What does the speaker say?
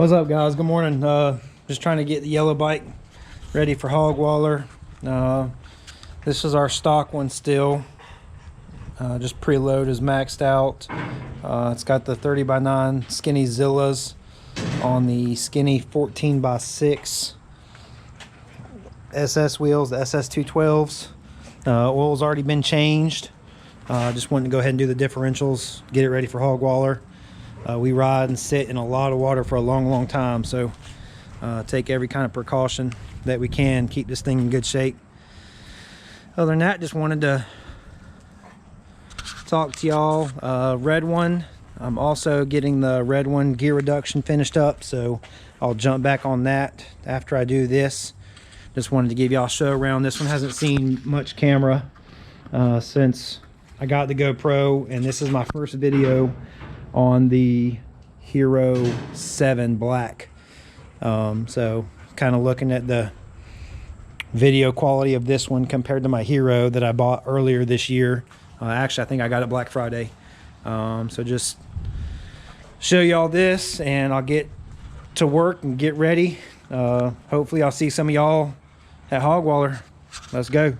What's up, guys? Good morning. Just trying to get the yellow bike ready for Hogwaller. This is our stock one still. Just preload is maxed out. It's got the 30x9 skinny Zillas on the skinny 14x6 SS wheels, the SS 212s. Oil's already been changed. Just wanted to go ahead and do the differentials, get it ready for Hogwaller. We ride and sit in a lot of water for a long time, so take every kind of precaution that we can, keep this thing in good shape. Other than that, just wanted to talk to y'all. Red one, I'm also getting the red one gear reduction finished up, so I'll jump back on that after I do this. Just wanted to give y'all a show around. This one hasn't seen much camera since I got the GoPro, and this is my first video on the Hero7 black. So kind of looking at the video quality of this one compared to my Hero that I bought earlier this year. Actually, I think I got it Black Friday. So just show y'all this, and I'll get to work and get ready. Hopefully I'll see some of y'all at Hogwaller. Let's go.